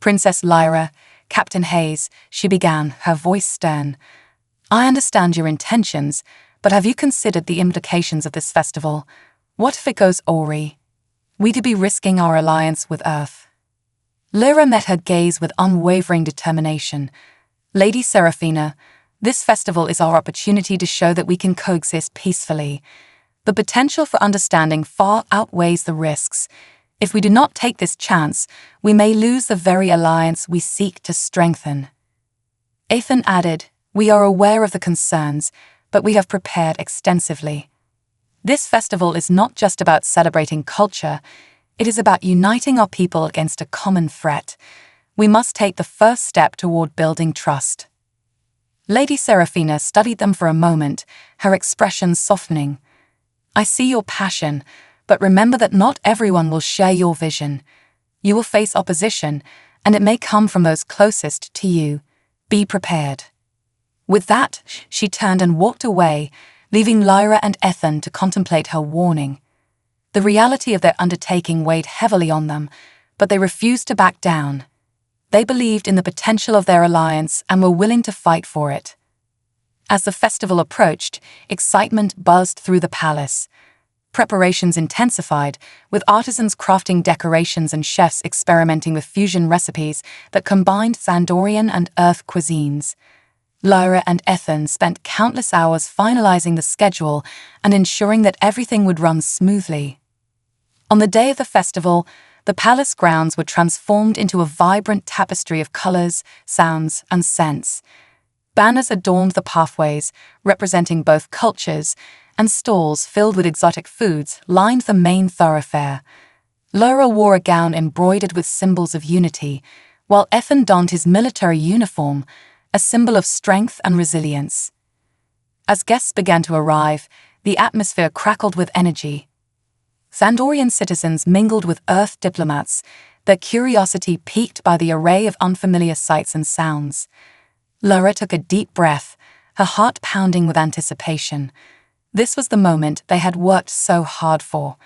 Speaker 1: "Princess Lyra, Captain Hayes," she began, her voice stern. "I understand your intentions, but have you considered the implications of this festival? What if it goes awry? We'd be risking our alliance with Earth." Lyra met her gaze with unwavering determination. "Lady Seraphina, this festival is our opportunity to show that we can coexist peacefully. The potential for understanding far outweighs the risks. If we do not take this chance, we may lose the very alliance we seek to strengthen." Ethan added, "We are aware of the concerns, but we have prepared extensively. This festival is not just about celebrating culture, it is about uniting our people against a common threat. We must take the first step toward building trust." Lady Seraphina studied them for a moment, her expression softening. "I see your passion, but remember that not everyone will share your vision. You will face opposition, and it may come from those closest to you. Be prepared." With that, she turned and walked away, leaving Lyra and Ethan to contemplate her warning. The reality of their undertaking weighed heavily on them, but they refused to back down. They believed in the potential of their alliance and were willing to fight for it. As the festival approached, excitement buzzed through the palace. Preparations intensified, with artisans crafting decorations and chefs experimenting with fusion recipes that combined Zandorian and Earth cuisines. Lyra and Ethan spent countless hours finalizing the schedule and ensuring that everything would run smoothly. On the day of the festival, the palace grounds were transformed into a vibrant tapestry of colors, sounds, and scents. Banners adorned the pathways, representing both cultures, and stalls filled with exotic foods lined the main thoroughfare. Lyra wore a gown embroidered with symbols of unity, while Ethan donned his military uniform, a symbol of strength and resilience. As guests began to arrive, the atmosphere crackled with energy. Zandorian citizens mingled with Earth diplomats, their curiosity piqued by the array of unfamiliar sights and sounds. Lyra took a deep breath, her heart pounding with anticipation. This was the moment they had worked so hard for.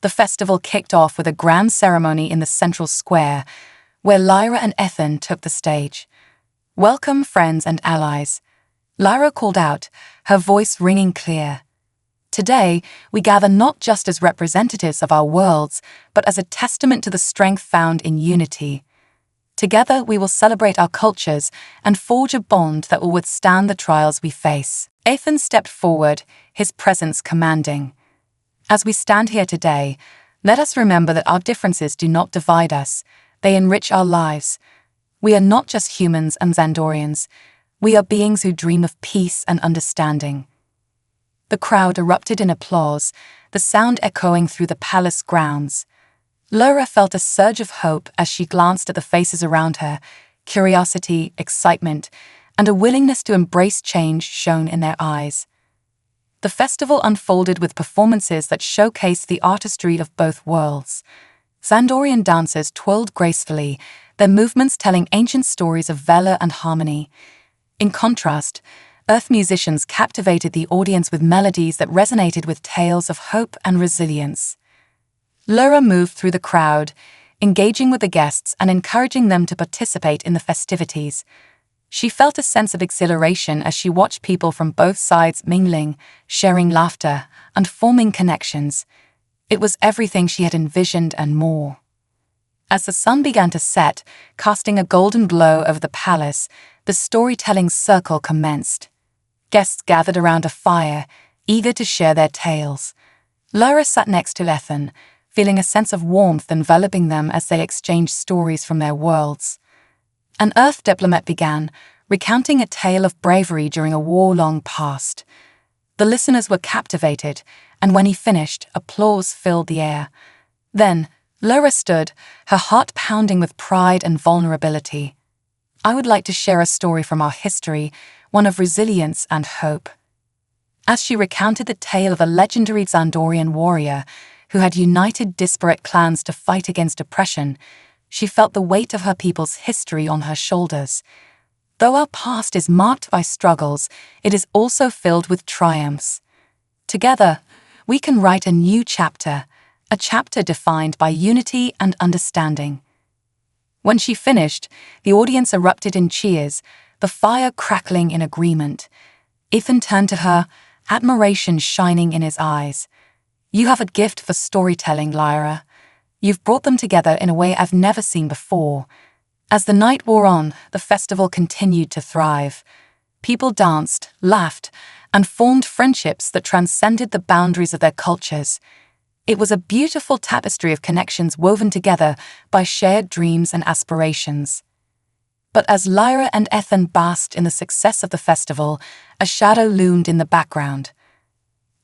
Speaker 1: The festival kicked off with a grand ceremony in the central square, where Lyra and Ethan took the stage. "Welcome, friends and allies," Lyra called out, her voice ringing clear. "Today, we gather not just as representatives of our worlds, but as a testament to the strength found in unity. Together, we will celebrate our cultures and forge a bond that will withstand the trials we face." Ethan stepped forward, his presence commanding. "As we stand here today, let us remember that our differences do not divide us, they enrich our lives. We are not just humans and Zandorians, we are beings who dream of peace and understanding." The crowd erupted in applause, the sound echoing through the palace grounds. Lyra felt a surge of hope as she glanced at the faces around her. Curiosity, excitement, and a willingness to embrace change shone in their eyes. The festival unfolded with performances that showcased the artistry of both worlds. Zandorian dancers twirled gracefully, their movements telling ancient stories of valor and harmony. In contrast, Earth musicians captivated the audience with melodies that resonated with tales of hope and resilience. Lyra moved through the crowd, engaging with the guests and encouraging them to participate in the festivities. She felt a sense of exhilaration as she watched people from both sides mingling, sharing laughter, and forming connections. It was everything she had envisioned and more. As the sun began to set, casting a golden glow over the palace, the storytelling circle commenced. Guests gathered around a fire, eager to share their tales. Lyra sat next to Ethan, feeling a sense of warmth enveloping them as they exchanged stories from their worlds. An Earth diplomat began, recounting a tale of bravery during a war long past. The listeners were captivated, and when he finished, applause filled the air. Then, Lyra stood, her heart pounding with pride and vulnerability. "I would like to share a story from our history, one of resilience and hope." As she recounted the tale of a legendary Zandorian warrior who had united disparate clans to fight against oppression, she felt the weight of her people's history on her shoulders. Though our past is marked by struggles, it is also filled with triumphs. Together, we can write a new chapter, a chapter defined by unity and understanding. When she finished, the audience erupted in cheers, the fire crackling in agreement. Ethan turned to her, admiration shining in his eyes. "You have a gift for storytelling, Lyra. You've brought them together in a way I've never seen before." As the night wore on, the festival continued to thrive. People danced, laughed, and formed friendships that transcended the boundaries of their cultures. It was a beautiful tapestry of connections woven together by shared dreams and aspirations. But as Lyra and Ethan basked in the success of the festival, a shadow loomed in the background.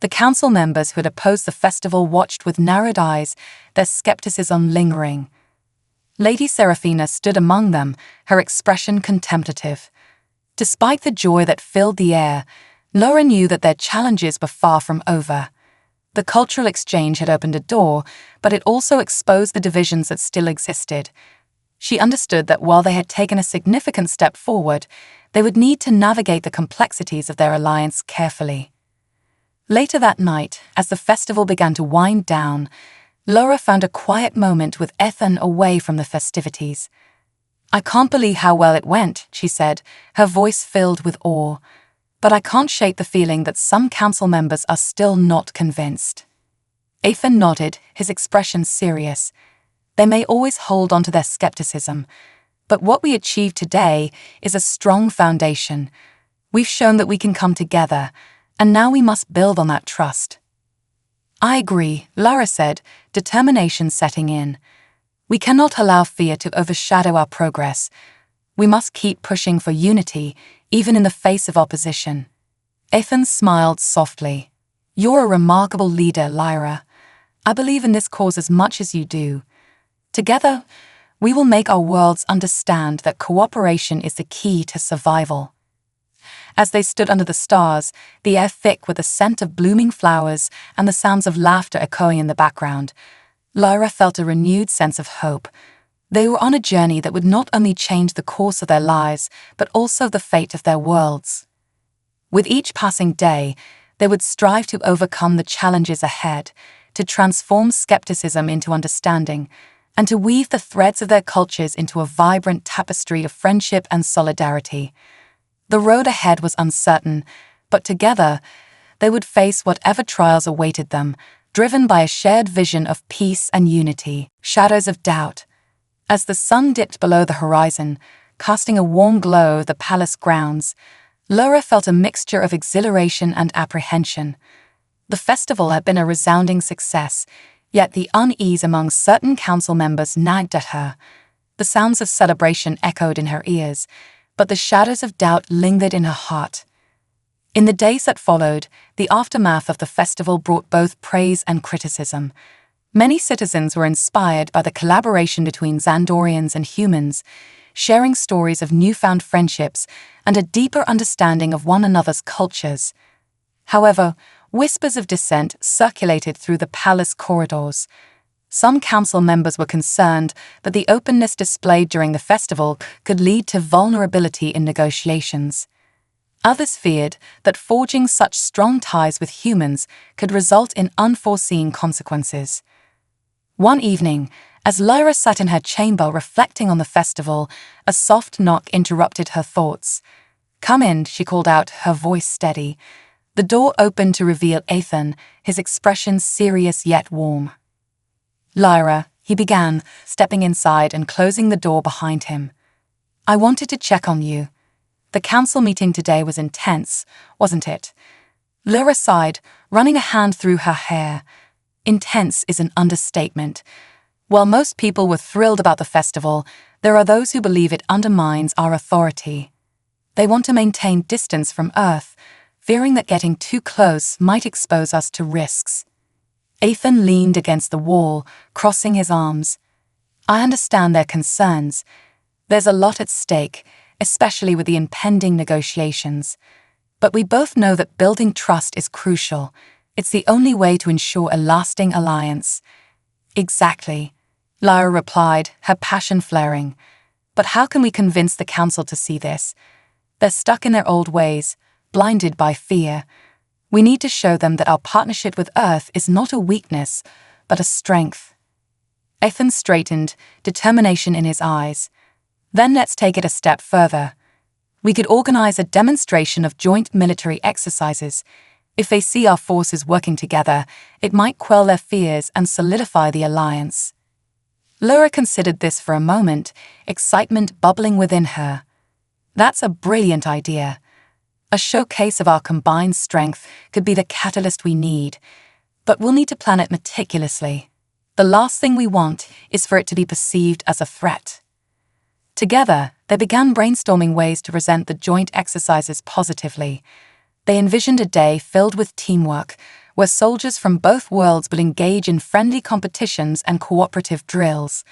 Speaker 1: The council members who had opposed the festival watched with narrowed eyes, their skepticism lingering. Lady Seraphina stood among them, her expression contemplative. Despite the joy that filled the air, Lyra knew that their challenges were far from over. The cultural exchange had opened a door, but it also exposed the divisions that still existed. She understood that while they had taken a significant step forward, they would need to navigate the complexities of their alliance carefully. Later that night, as the festival began to wind down, Lyra found a quiet moment with Ethan away from the festivities. "I can't believe how well it went," she said, her voice filled with awe. But I can't shake the feeling that some council members are still not convinced. Ethan nodded, his expression serious. They may always hold on to their skepticism, but what we achieve today is a strong foundation. We've shown that we can come together, and now we must build on that trust. I agree, Lara said, determination setting in. We cannot allow fear to overshadow our progress. We must keep pushing for unity, even in the face of opposition. Ethan smiled softly. You're a remarkable leader, Lyra. I believe in this cause as much as you do. Together, we will make our worlds understand that cooperation is the key to survival. As they stood under the stars, the air thick with the scent of blooming flowers and the sounds of laughter echoing in the background, Lyra felt a renewed sense of hope. They were on a journey that would not only change the course of their lives, but also the fate of their worlds. With each passing day, they would strive to overcome the challenges ahead, to transform skepticism into understanding, and to weave the threads of their cultures into a vibrant tapestry of friendship and solidarity. The road ahead was uncertain, but together, they would face whatever trials awaited them, driven by a shared vision of peace and unity. Shadows of doubt. As the sun dipped below the horizon, casting a warm glow over the palace grounds, Laura felt a mixture of exhilaration and apprehension. The festival had been a resounding success, yet the unease among certain council members nagged at her. The sounds of celebration echoed in her ears, but the shadows of doubt lingered in her heart. In the days that followed, the aftermath of the festival brought both praise and criticism. Many citizens were inspired by the collaboration between Xandorians and humans, sharing stories of newfound friendships and a deeper understanding of one another's cultures. However, whispers of dissent circulated through the palace corridors. Some council members were concerned that the openness displayed during the festival could lead to vulnerability in negotiations. Others feared that forging such strong ties with humans could result in unforeseen consequences. One evening, as Lyra sat in her chamber reflecting on the festival, a soft knock interrupted her thoughts. "Come in," she called out, her voice steady. The door opened to reveal Ethan, his expression serious yet warm. "Lyra," he began, stepping inside and closing the door behind him. "I wanted to check on you. The council meeting today was intense, wasn't it?" Lyra sighed, running a hand through her hair. Intense is an understatement. While most people were thrilled about the festival, there are those who believe it undermines our authority. They want to maintain distance from Earth, fearing that getting too close might expose us to risks. Ethan leaned against the wall, crossing his arms. "I understand their concerns. There's a lot at stake, especially with the impending negotiations. But we both know that building trust is crucial. It's the only way to ensure a lasting alliance." "Exactly," Lyra replied, her passion flaring. "But how can we convince the council to see this? They're stuck in their old ways, blinded by fear. We need to show them that our partnership with Earth is not a weakness, but a strength." Ethan straightened, determination in his eyes. "Then let's take it a step further. We could organize a demonstration of joint military exercises. If they see our forces working together, it might quell their fears and solidify the alliance." Laura considered this for a moment, excitement bubbling within her. "That's a brilliant idea. A showcase of our combined strength could be the catalyst we need, but we'll need to plan it meticulously. The last thing we want is for it to be perceived as a threat." Together, they began brainstorming ways to present the joint exercises positively. They envisioned a day filled with teamwork, where soldiers from both worlds would engage in friendly competitions and cooperative drills.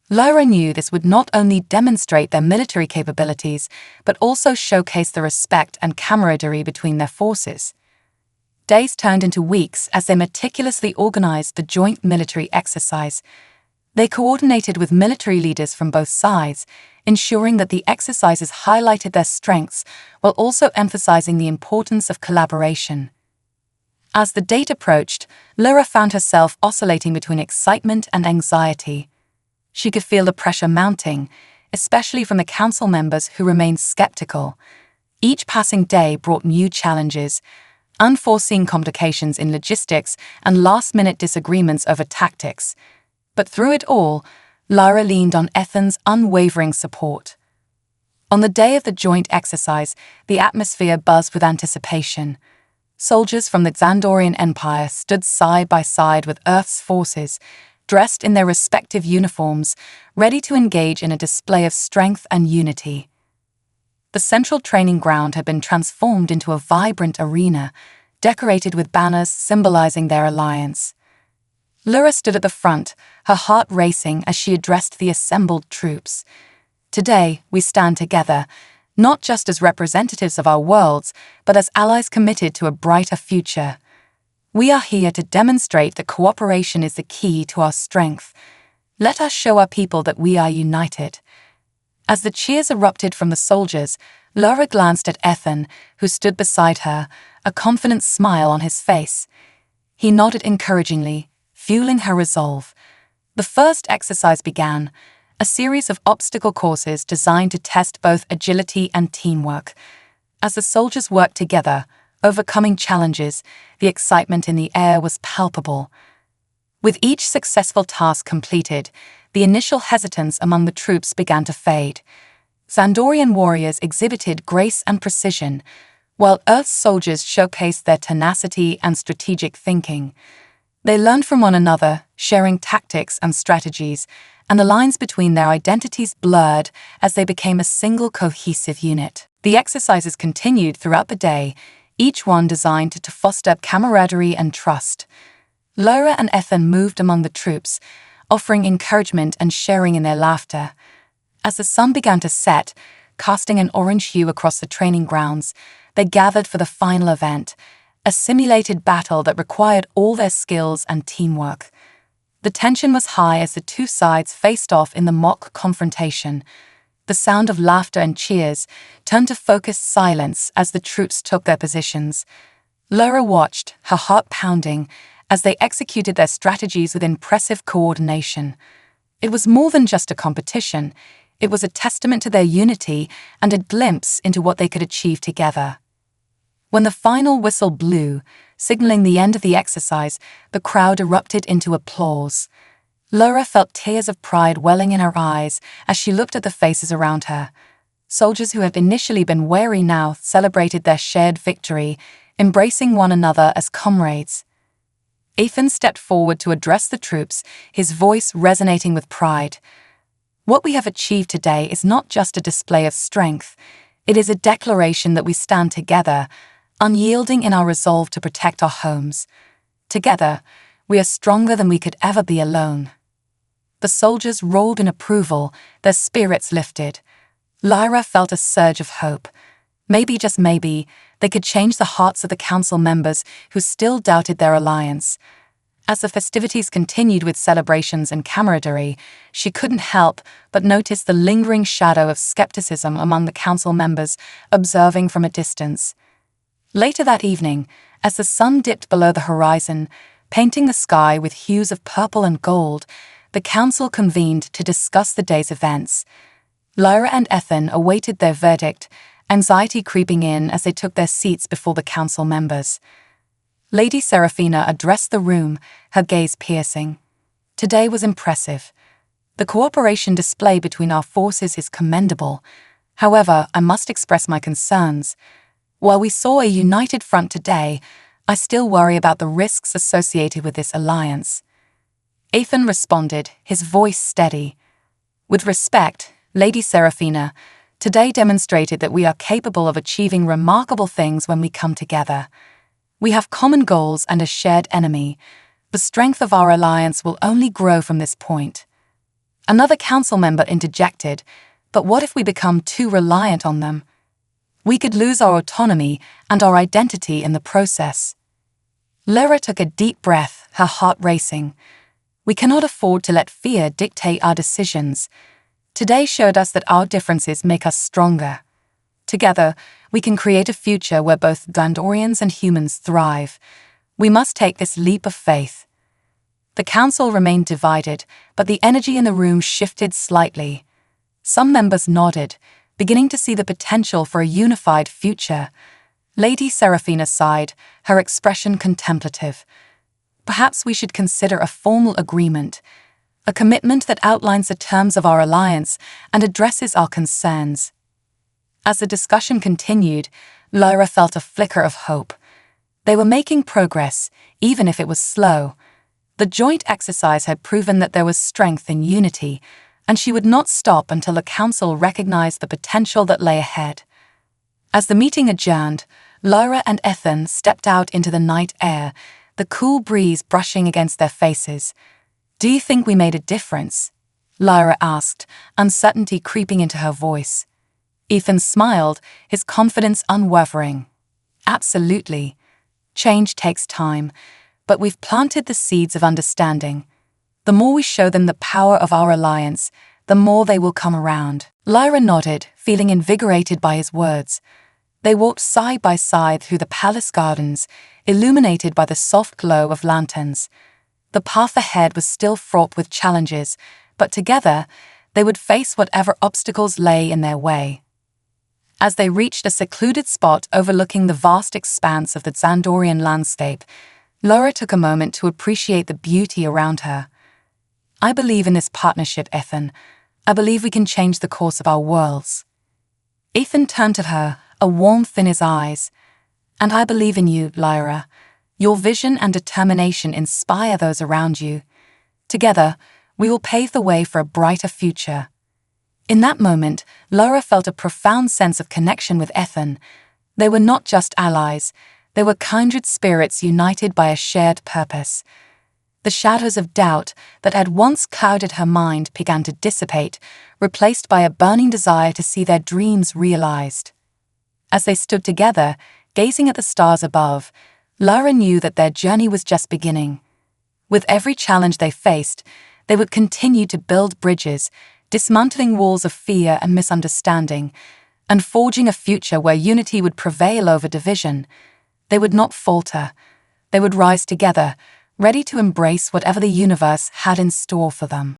Speaker 1: Lyra knew this would not only demonstrate their military capabilities, but also showcase the respect and camaraderie between their forces. Days turned into weeks as they meticulously organized the joint military exercise. They coordinated with military leaders from both sides, ensuring that the exercises highlighted their strengths while also emphasizing the importance of collaboration. As the date approached, Lyra found herself oscillating between excitement and anxiety. She could feel the pressure mounting, especially from the council members who remained skeptical. Each passing day brought new challenges, unforeseen complications in logistics, and last-minute disagreements over tactics. But through it all, Lyra leaned on Ethan's unwavering support. On the day of the joint exercise, the atmosphere buzzed with anticipation. Soldiers from the Xandorian Empire stood side by side with Earth's forces, dressed in their respective uniforms, ready to engage in a display of strength and unity. The central training ground had been transformed into a vibrant arena, decorated with banners symbolizing their alliance. Lyra stood at the front, her heart racing as she addressed the assembled troops. Today, we stand together, not just as representatives of our worlds, but as allies committed to a brighter future. We are here to demonstrate that cooperation is the key to our strength. Let us show our people that we are united. As the cheers erupted from the soldiers, Lyra glanced at Ethan, who stood beside her, a confident smile on his face. He nodded encouragingly, fueling her resolve. The first exercise began, a series of obstacle courses designed to test both agility and teamwork. As the soldiers worked together, overcoming challenges, the excitement in the air was palpable. With each successful task completed, the initial hesitance among the troops began to fade. Xandorian warriors exhibited grace and precision, while Earth's soldiers showcased their tenacity and strategic thinking. They learned from one another, sharing tactics and strategies, and the lines between their identities blurred as they became a single cohesive unit. The exercises continued throughout the day, each one designed to foster camaraderie and trust. Lyra and Ethan moved among the troops, offering encouragement and sharing in their laughter. As the sun began to set, casting an orange hue across the training grounds, they gathered for the final event, a simulated battle that required all their skills and teamwork. The tension was high as the two sides faced off in the mock confrontation. The sound of laughter and cheers turned to focused silence as the troops took their positions. Lyra watched, her heart pounding, as they executed their strategies with impressive coordination. It was more than just a competition. It was a testament to their unity and a glimpse into what they could achieve together. When the final whistle blew, signaling the end of the exercise, the crowd erupted into applause. Lyra felt tears of pride welling in her eyes as she looked at the faces around her. Soldiers who had initially been wary now celebrated their shared victory, embracing one another as comrades. Ethan stepped forward to address the troops, his voice resonating with pride. What we have achieved today is not just a display of strength. It is a declaration that we stand together, unyielding in our resolve to protect our homes. Together, we are stronger than we could ever be alone. The soldiers roared in approval, their spirits lifted. Lyra felt a surge of hope. Maybe, just maybe, they could change the hearts of the council members who still doubted their alliance. As the festivities continued with celebrations and camaraderie, she couldn't help but notice the lingering shadow of skepticism among the council members, observing from a distance. Later that evening, as the sun dipped below the horizon, painting the sky with hues of purple and gold, the council convened to discuss the day's events. Lyra and Ethan awaited their verdict, anxiety creeping in as they took their seats before the council members. Lady Seraphina addressed the room, her gaze piercing. Today was impressive. The cooperation display between our forces is commendable. However, I must express my concerns. While we saw a united front today, I still worry about the risks associated with this alliance. Ethan responded, his voice steady. With respect, Lady Seraphina, today demonstrated that we are capable of achieving remarkable things when we come together. We have common goals and a shared enemy. The strength of our alliance will only grow from this point. Another council member interjected, but what if we become too reliant on them? We could lose our autonomy and our identity in the process. Lyra took a deep breath, her heart racing. We cannot afford to let fear dictate our decisions. Today showed us that our differences make us stronger. Together, we can create a future where both Xandorians and humans thrive. We must take this leap of faith. The council remained divided, but the energy in the room shifted slightly. Some members nodded, beginning to see the potential for a unified future. Lady Seraphina sighed, her expression contemplative. Perhaps we should consider a formal agreement, a commitment that outlines the terms of our alliance and addresses our concerns. As the discussion continued, Lyra felt a flicker of hope. They were making progress, even if it was slow. The joint exercise had proven that there was strength in unity, and she would not stop until the council recognized the potential that lay ahead. As the meeting adjourned, Lyra and Ethan stepped out into the night air, the cool breeze brushing against their faces. "Do you think we made a difference?" Lyra asked, uncertainty creeping into her voice. Ethan smiled, his confidence unwavering. "Absolutely. Change takes time, but we've planted the seeds of understanding. The more we show them the power of our alliance, the more they will come around." Lyra nodded, feeling invigorated by his words. They walked side by side through the palace gardens, illuminated by the soft glow of lanterns. The path ahead was still fraught with challenges, but together, they would face whatever obstacles lay in their way. As they reached a secluded spot overlooking the vast expanse of the Xandorian landscape, Lyra took a moment to appreciate the beauty around her. "I believe in this partnership, Ethan. I believe we can change the course of our worlds." Ethan turned to her, a warmth in his eyes. "And I believe in you, Lyra. Your vision and determination inspire those around you. Together, we will pave the way for a brighter future." In that moment, Lyra felt a profound sense of connection with Ethan. They were not just allies, they were kindred spirits united by a shared purpose. The shadows of doubt that had once clouded her mind began to dissipate, replaced by a burning desire to see their dreams realized. As they stood together, gazing at the stars above, Lyra knew that their journey was just beginning. With every challenge they faced, they would continue to build bridges, dismantling walls of fear and misunderstanding, and forging a future where unity would prevail over division. They would not falter. They would rise together, ready to embrace whatever the universe had in store for them.